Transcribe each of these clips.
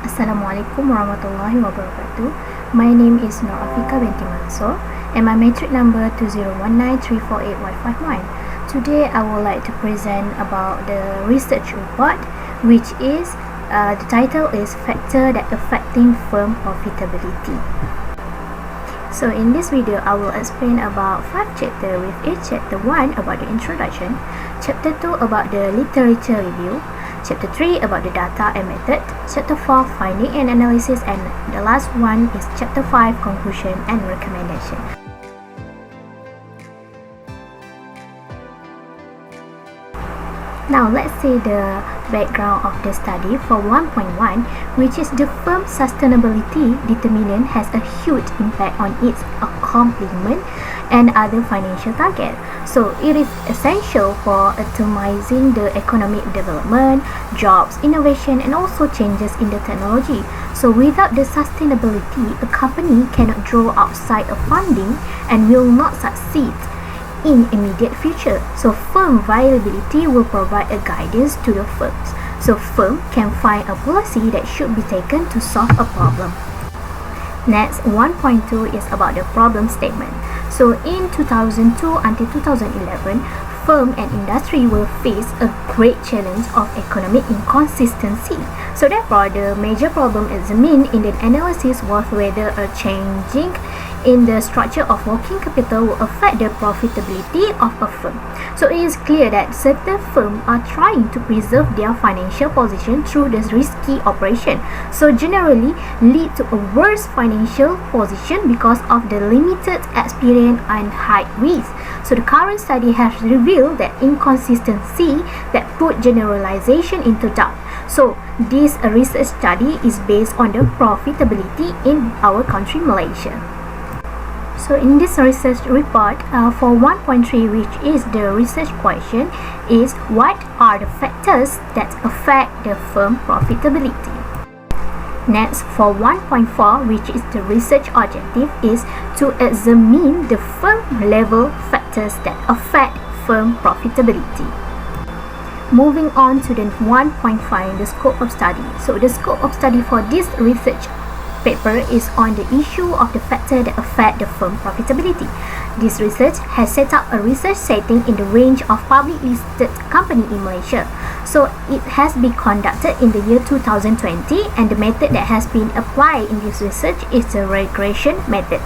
Assalamualaikum warahmatullahi wabarakatuh. My name is Afiqah Binti Mansor and my matric number 2019348151. Today I would like to present about the research report, which is the title is Factor that Affecting Firm Profitability. So in this video I will explain about 5 chapters, with each chapter 1 about the introduction, chapter 2 about the literature review, Chapter 3 about the data and method, Chapter 4 finding and analysis, and the last one is Chapter 5 conclusion and recommendation. Now let's see the background of the study for 1.1, which is the firm's sustainability determinant has a huge impact on its accomplishment and other financial targets. So it is essential for optimizing the economic development, jobs, innovation, and also changes in the technology. So without the sustainability, a company cannot draw outside of funding and will not succeed in immediate future. So firm viability will provide a guidance to the firms. So firm can find a policy that should be taken to solve a problem. Next, 1.2 is about the problem statement. So in 2002 until 2011, firm and industry will face a great challenge of economic inconsistency. So therefore, the major problem examined in the analysis was whether a changing in the structure of working capital will affect the profitability of a firm. So it is clear that certain firms are trying to preserve their financial position through this risky operation. So generally lead to a worse financial position because of the limited experience and high risk. So the current study has revealed that inconsistency that put generalization into doubt. So this research study is based on the profitability in our country, Malaysia. So in this research report, for 1.3, which is the research question, is what are the factors that affect the firm profitability? Next, for 1.4, which is the research objective, is to examine the firm level factors that affect firm profitability. Moving on to the 1.5, the scope of study. So the scope of study for this research paper is on the issue of the factor that affect the firm profitability. This research has set up a research setting in the range of public listed company in Malaysia. So it has been conducted in the year 2020, and the method that has been applied in this research is the regression method.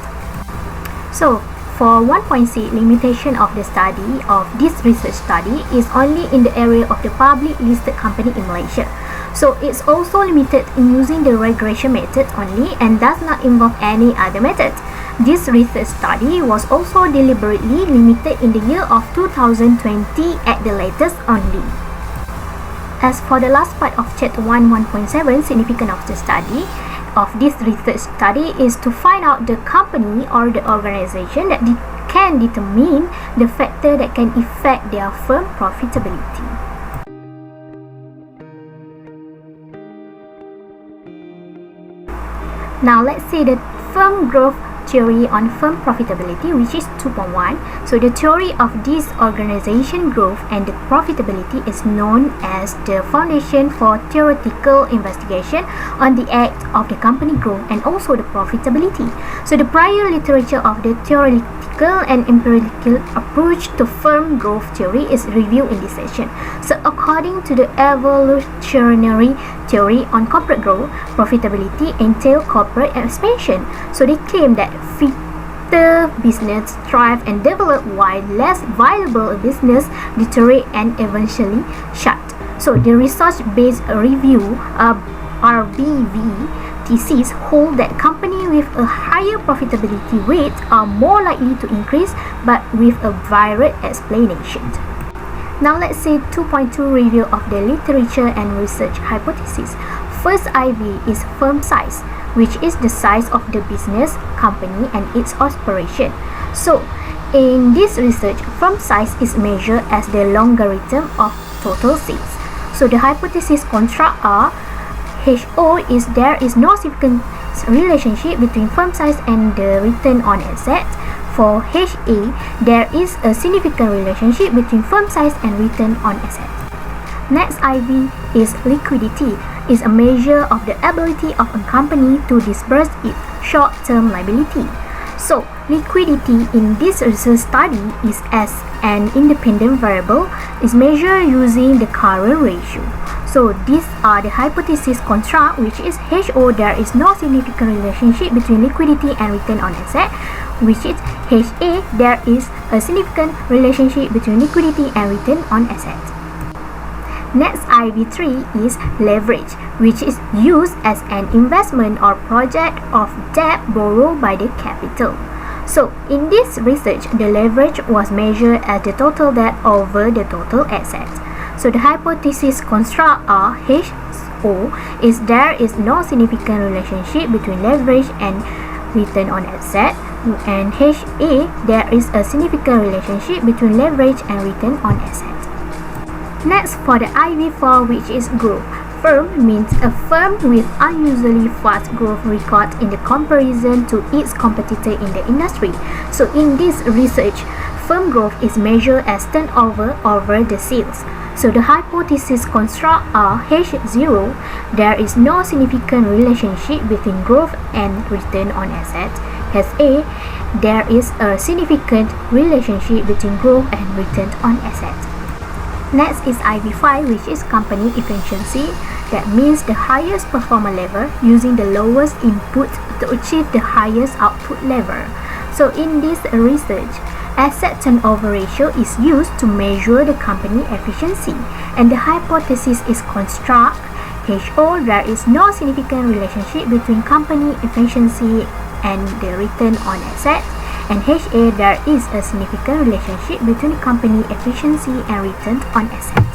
So for 1.6, limitation of the study of this research study is only in the area of the public listed company in Malaysia. So it's also limited in using the regression method only and does not involve any other method. This research study was also deliberately limited in the year of 2020 at the latest only. As for the last part of Chapter 1.7, significance of the study of this research study is to find out the company or the organization that can determine the factor that can affect their firm profitability. Now let's see the firm growth theory on firm profitability, which is 2.1. So the theory of this organization growth and the profitability is known as the foundation for theoretical investigation on the act of the company growth and also the profitability. So the prior literature of the theoretical and empirical approach to firm growth theory is reviewed in this section. So according to the evolutionary theory on corporate growth, profitability entails corporate expansion. So they claim that fitter business thrive and develop while less viable business deteriorate and eventually shut. So the research-based review RBV thesis hold that companies with a higher profitability rate are more likely to increase, but with a varied explanation. Now let's see 2.2 review of the literature and research hypothesis. First IV is firm size, which is the size of the business, company, and its operation. So in this research, firm size is measured as the logarithm of total sales. So the hypothesis construct are HO is there is no significant relationship between firm size and the return on assets. For HA, there is a significant relationship between firm size and return on assets. Next IV is liquidity. is a measure of the ability of a company to disburse its short-term liability. So, liquidity in this research study is as an independent variable is measured using the current ratio. So, these are the hypothesis construct, which is HO, there is no significant relationship between liquidity and return on asset, which is HA, there is a significant relationship between liquidity and return on asset. Next, IV3 is leverage, which is used as an investment or project of debt borrowed by the capital. So, in this research, the leverage was measured as the total debt over the total assets. So, the hypothesis construct HO is there is no significant relationship between leverage and return on asset, and HA, there is a significant relationship between leverage and return on asset. Next, for the IV4, which is growth. Firm means a firm with unusually fast growth record in the comparison to its competitor in the industry. So in this research, firm growth is measured as turnover over the sales. So the hypothesis construct are H0, there is no significant relationship between growth and return on assets. HA, there is a significant relationship between growth and return on assets. Next is IV5, which is company efficiency. That means the highest performer level using the lowest input to achieve the highest output level. So in this research, asset turnover ratio is used to measure the company efficiency, and the hypothesis is construct HO, there is no significant relationship between company efficiency and the return on asset, and HA, there is a significant relationship between company efficiency and return on asset.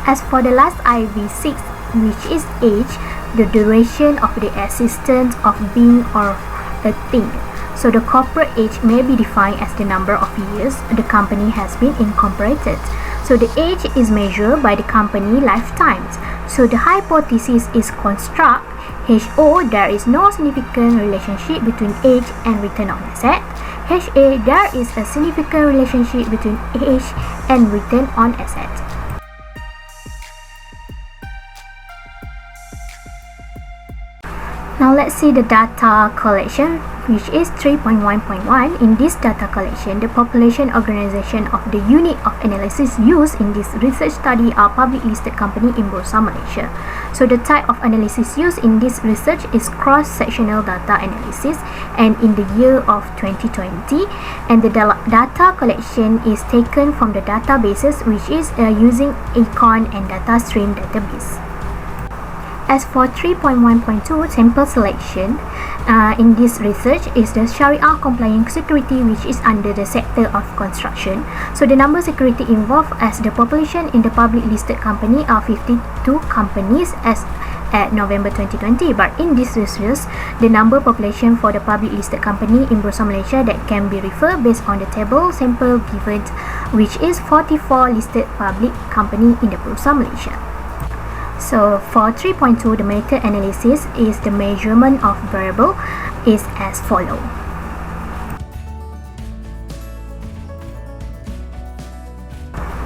As for the last IV6, which is age, the duration of the existence of being or a thing. So the corporate age may be defined as the number of years the company has been incorporated. So the age is measured by the company lifetimes. So the hypothesis is construct HO, there is no significant relationship between age and return on asset. HA, there is a significant relationship between age and return on asset. Now let's see the data collection, which is 3.1.1. In this data collection, the population organization of the unit of analysis used in this research study are public listed company in Bursa Malaysia. So the type of analysis used in this research is cross-sectional data analysis, and in the year of 2020, and the data collection is taken from the databases, which is using Econ and DataStream database. As for 3.1.2, sample selection, in this research is the Sharia compliant security, which is under the sector of construction. So the number security involved as the population in the public listed company are 52 companies as at November 2020, but in this research, the number population for the public listed company in Bursa Malaysia that can be referred based on the table sample given, which is 44 listed public company in the Bursa Malaysia. So for 3.2, the method analysis is the measurement of variable is as follow.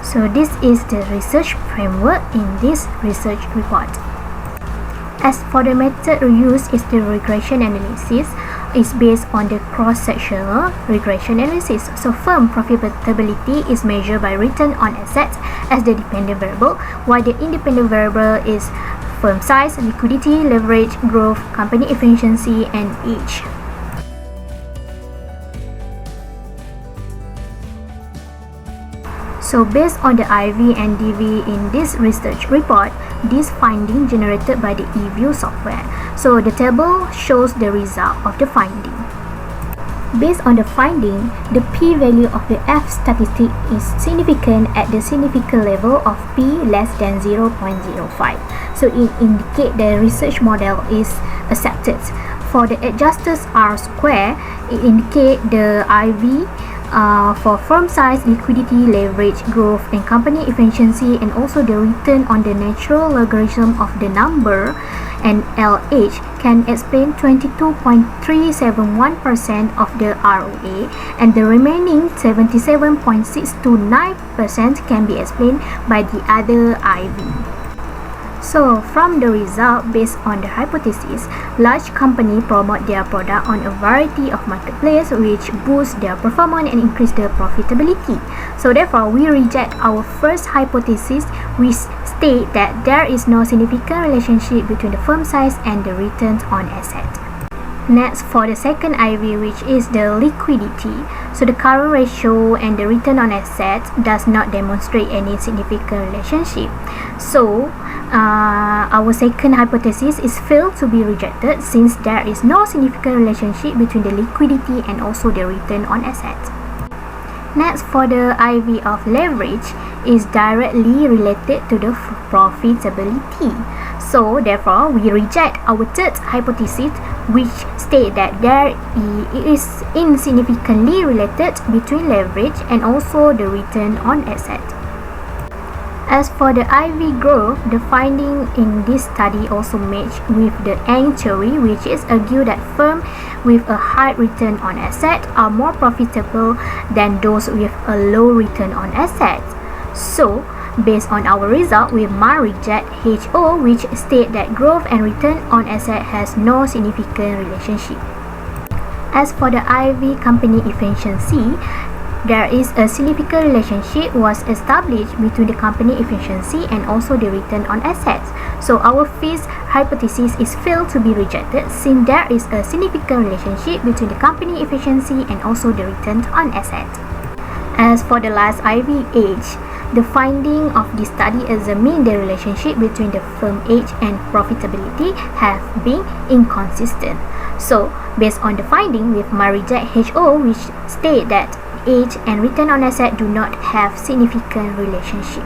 So this is the research framework in this research report. As for the method used is the regression analysis is based on the cross-sectional regression analysis. So firm profitability is measured by return on assets as the dependent variable, while the independent variable is firm size, liquidity, leverage, growth, company efficiency, and age. So based on the IV and DV in this research report, this finding generated by the eView software. So the table shows the result of the finding. Based on the finding, the p-value of the F statistic is significant at the significant level of p less than 0.05. So it indicates the research model is accepted. For the adjusted R-square, it indicates the IV for firm size, liquidity, leverage, growth, and company efficiency, and also the return on the natural logarithm of the number, and LH can explain 22.371% of the ROA, and the remaining 77.629% can be explained by the other IV. So, from the result based on the hypothesis, large companies promote their product on a variety of marketplaces which boost their performance and increase their profitability. So, therefore, we reject our first hypothesis which state that there is no significant relationship between the firm size and the returns on assets. Next, for the second IV, which is the liquidity. So the current ratio and the return on assets does not demonstrate any significant relationship. So our second hypothesis is failed to be rejected since there is no significant relationship between the liquidity and also the return on assets. Next, for the IV of leverage is directly related to the profitability. So therefore, we reject our third hypothesis which state that there is insignificantly related between leverage and also the return on assets. As for the IV growth, the finding in this study also match with the Ang theory, which is argue that firms with a high return on assets are more profitable than those with a low return on assets. So, based on our result, we must reject HO, which state that growth and return on asset has no significant relationship. As for the IV company efficiency, there is a significant relationship was established between the company efficiency and also the return on assets. So our fifth hypothesis is failed to be rejected since there is a significant relationship between the company efficiency and also the return on assets. As for the last IV age, the finding of this study examine the relationship between the firm age and profitability have been inconsistent. So, based on the finding, we must reject HO, which state that age and return on asset do not have significant relationship.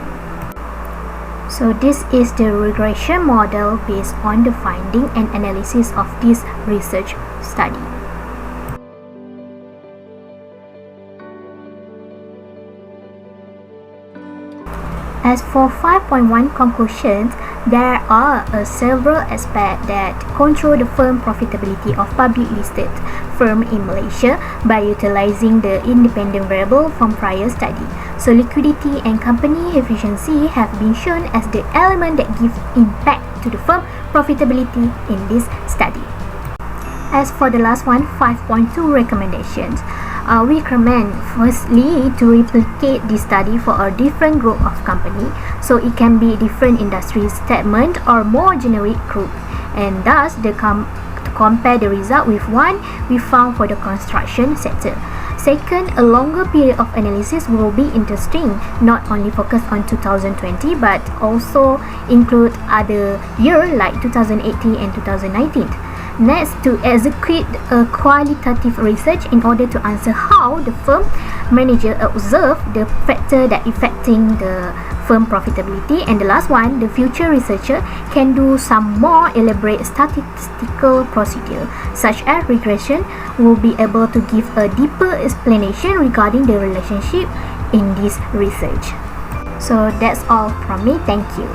So, this is the regression model based on the finding and analysis of this research study. As for 5.1 conclusions, there are several aspects that control the firm profitability of public listed firm in Malaysia by utilizing the independent variable from prior study. So liquidity and company efficiency have been shown as the element that give impact to the firm profitability in this study. As for the last one, 5.2 recommendations. We recommend firstly to replicate this study for a different group of company, so it can be different industry segment or more generic group, and thus to compare the result with one we found for the construction sector. Second, a longer period of analysis will be interesting, not only focus on 2020 but also include other year like 2018 and 2019. Next, to execute a qualitative research in order to answer how the firm manager observe the factor that affecting the firm profitability. And the last one, the future researcher can do some more elaborate statistical procedure, such as regression, will be able to give a deeper explanation regarding the relationship in this research. So that's all from me. Thank you.